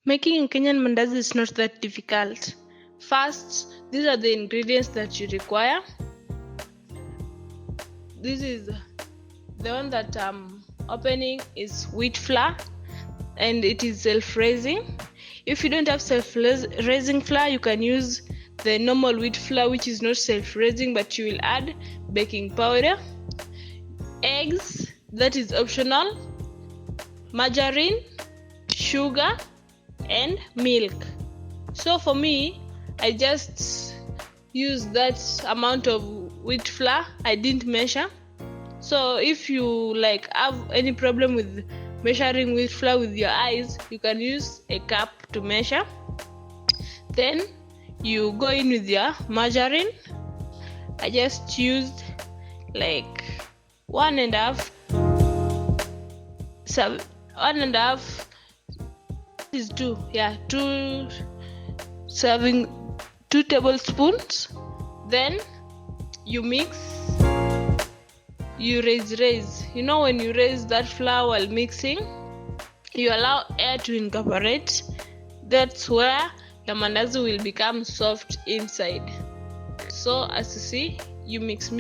Making Kenyan mandazi is not that difficult. First, these are the ingredients that you require. This is the one that I'm opening is wheat flour, and it is self-raising. If you don't have self-raising flour, you can use the normal wheat flour, which is not self-raising, but you will add baking powder, eggs, that is optional, margarine, sugar, and milk. So for me, I just use that amount of wheat flour. I didn't measure. So if you have any problem with measuring wheat flour with your eyes, you can use a cup to measure. Then you go in with your margarine. I just used one and a half is two tablespoons. Then you mix, you raise. When you raise that flour while mixing, you allow air to incorporate. That's where the mandazi will become soft inside. So as you see, you mix.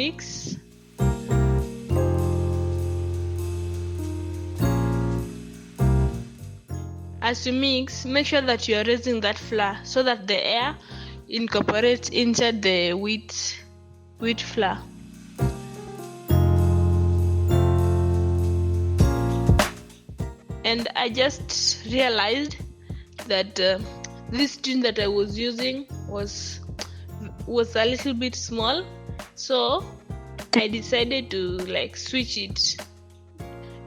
As you mix, make sure that you are raising that flour so that the air incorporates inside the wheat flour. And I just realized that this tin that I was using was a little bit small, so I decided to switch it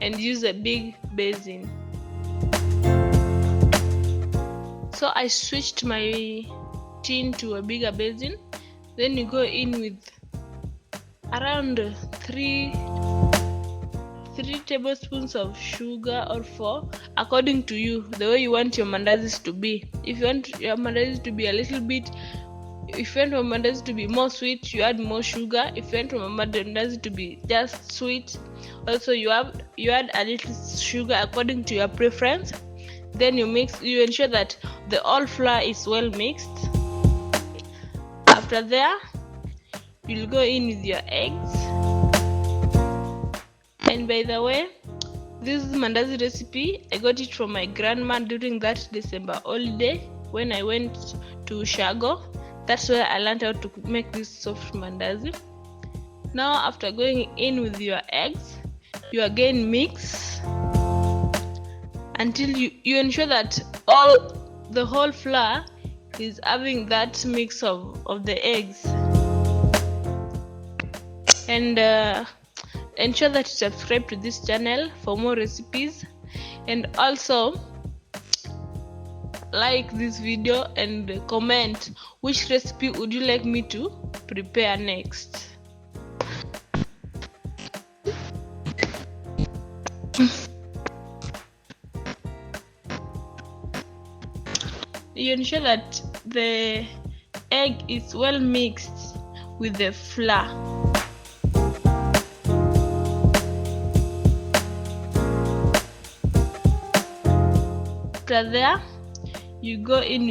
and use a big basin. So I switched my tin to a bigger basin. Then you go in with around 3 tablespoons of sugar, or 4, according to you, the way you want your mandazis to be. If you want your mandazis to be if you want your mandazi to be more sweet, you add more sugar. If you want your mandazi to be just sweet, also you add a little sugar according to your preference. Then you ensure that the whole flour is well mixed. After there, you'll go in with your eggs. And by the way, this mandazi recipe, I got it from my grandma during that December holiday when I went to Shago. That's where I learned how to make this soft mandazi. Now after going in with your eggs, you again mix until you ensure that the whole flour is having that mix of the eggs. And ensure that you subscribe to this channel for more recipes, and also like this video and comment which recipe would you like me to prepare next. You ensure that the egg is well mixed with the flour. After there, you go in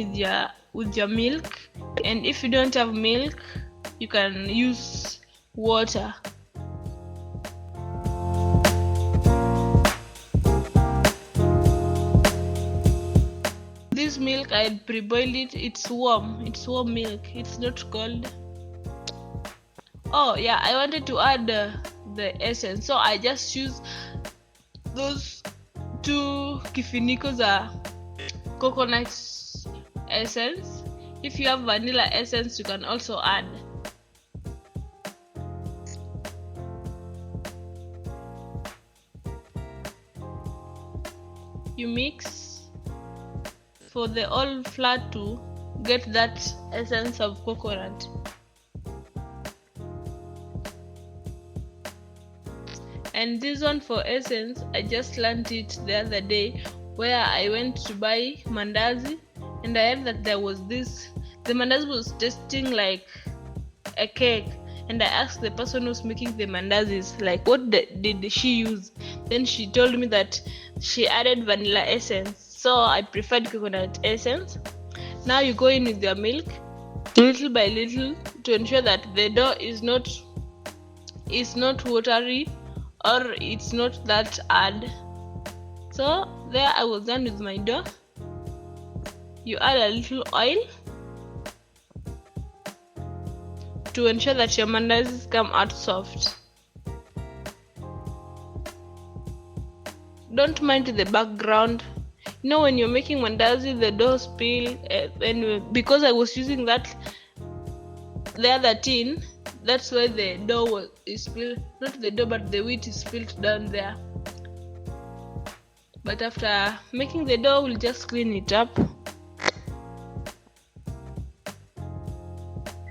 with your milk, and if you don't have milk, you can use water. This milk, I pre-boiled it. It's warm milk, it's not cold. Oh yeah, I wanted to add the essence, so I just use those 2 kifinikos are coconut essence. If you have vanilla essence, you can also add. You mix for the whole flour to get that essence of coconut. And this one for essence, I just learned it the other day where I went to buy mandazi, and I heard that there was this, the mandazi was tasting like a cake, and I asked the person who's making the mandazis what did she use. Then she told me that she added vanilla essence. so I preferred coconut essence. Now you go in with your milk little by little to ensure that the dough is not watery or it's not that hard. So there I was done with my dough. You add a little oil to ensure that your mandazis come out soft. Don't mind the background. You know, when you're making mandazi, the dough spill, and because I was using the other tin, that's why the dough is spilled. Not the dough, but the wheat is spilled down there. But after making the dough, we'll just clean it up.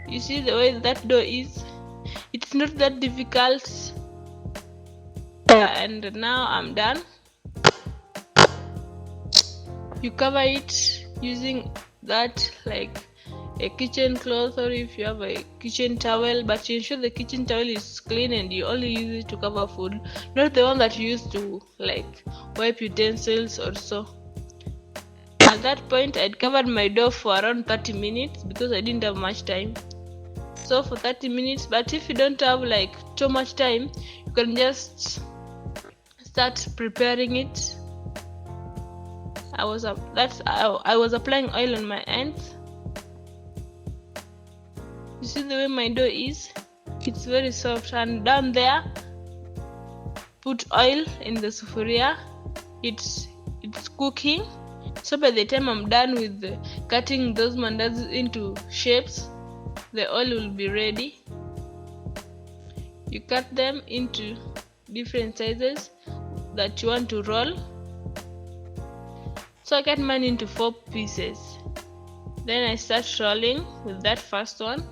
You see the way that dough is? It's not that difficult. And now I'm done. You cover it using that like a kitchen cloth, or if you have a kitchen towel, but you ensure the kitchen towel is clean and you only use it to cover food, not the one that you use to like wipe utensils or so. At that point I'd covered my dough for around 30 minutes because I didn't have much time. So for 30 minutes, but if you don't have like too much time, you can just start preparing it. I was applying oil on my hands. You see the way my dough is? It's very soft. And down there, put oil in the sufuria. It's cooking. So by the time I'm done with cutting those mandazis into shapes, the oil will be ready. You cut them into different sizes that you want to roll. So I cut mine into 4 pieces. Then I start rolling with that first one.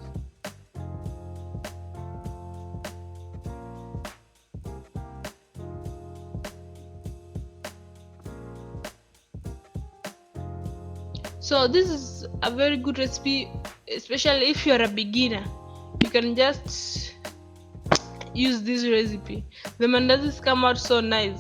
So this is a very good recipe, especially if you're a beginner. You can just use this recipe. The mandazis come out so nice.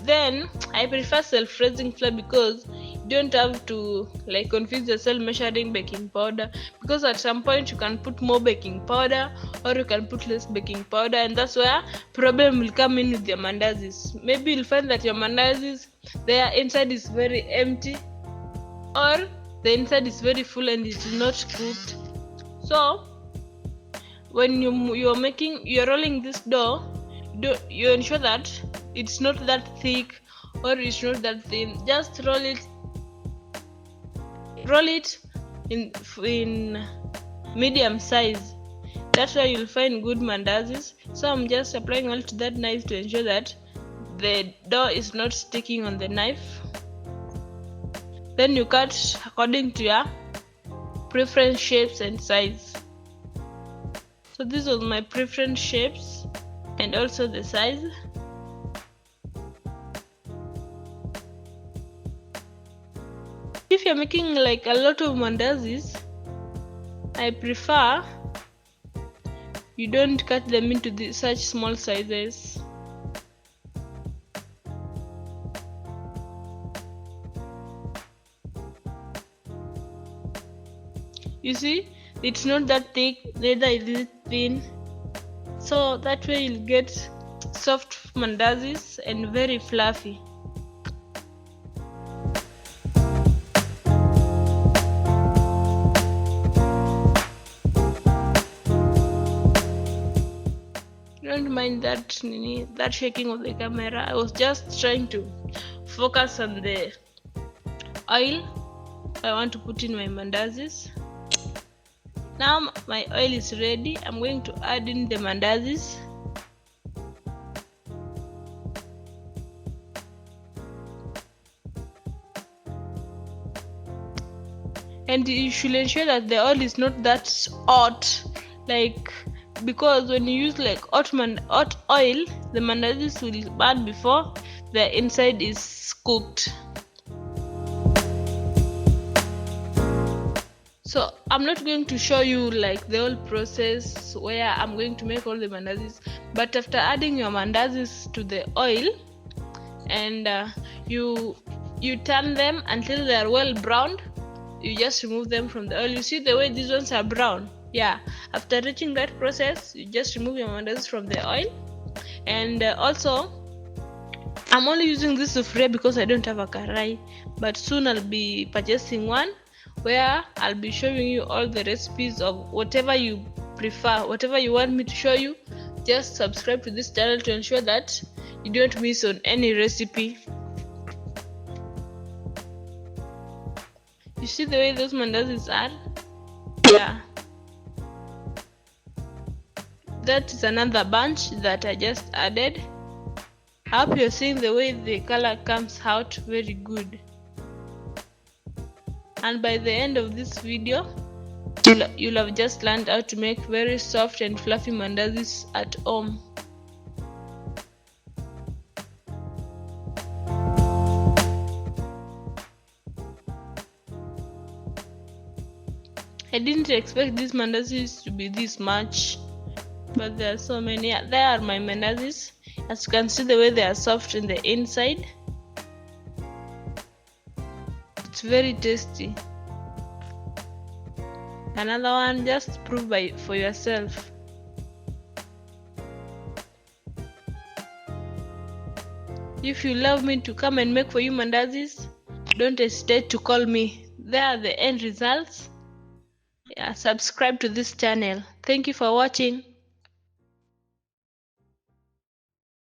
Then I prefer self-raising flour because you don't have to like confuse yourself measuring baking powder, because at some point you can put more baking powder or you can put less baking powder, and that's where problem will come in with your mandazis. Maybe you'll find that your mandazis, their inside is very empty, or the inside is very full and it is not cooked. So when you're rolling this dough, you ensure that it's not that thick or it's not that thin. Just roll it in medium size. That's why you'll find good mandazis. So I'm just applying oil to that knife to ensure that the dough is not sticking on the knife. Then you cut according to your preference shapes and size. So this was my preference shapes and also the size. If you're making like a lot of mandazis, I prefer you don't cut them into such small sizes. You see, it's not that thick, neither is it thin. So that way you'll get soft mandazis and very fluffy. Don't mind that shaking of the camera. I was just trying to focus on the oil I want to put in my mandazis. Now my oil is ready. I'm going to add in the mandazis. And you should ensure that the oil is not that hot, like, because when you use like hot oil, the mandazis will burn before the inside is cooked. So I'm not going to show you like the whole process where I'm going to make all the mandazis, but after adding your mandazis to the oil and you you turn them until they are well browned. You just remove them from the oil. You see the way these ones are brown? Yeah, after reaching that process, you just remove your mandazis from the oil. And also, I'm only using this sufuria because I don't have a karai, but soon I'll be purchasing one where I'll be showing you all the recipes of whatever you prefer, whatever you want me to show you. Just subscribe to this channel to ensure that you don't miss on any recipe. You see the way those mandazis are? Yeah. That is another bunch that I just added. I hope you're seeing the way the color comes out very good. And by the end of this video, you'll have just learned how to make very soft and fluffy mandazis at home. I didn't expect these mandazis to be this much, but there are so many. There are my mandazis. As you can see the way they are soft in the inside. It's very tasty. Another one, just prove for yourself. If you love me to come and make for you mandazis, don't hesitate to call me. There are the end results. Yeah, subscribe to this channel. Thank you for watching.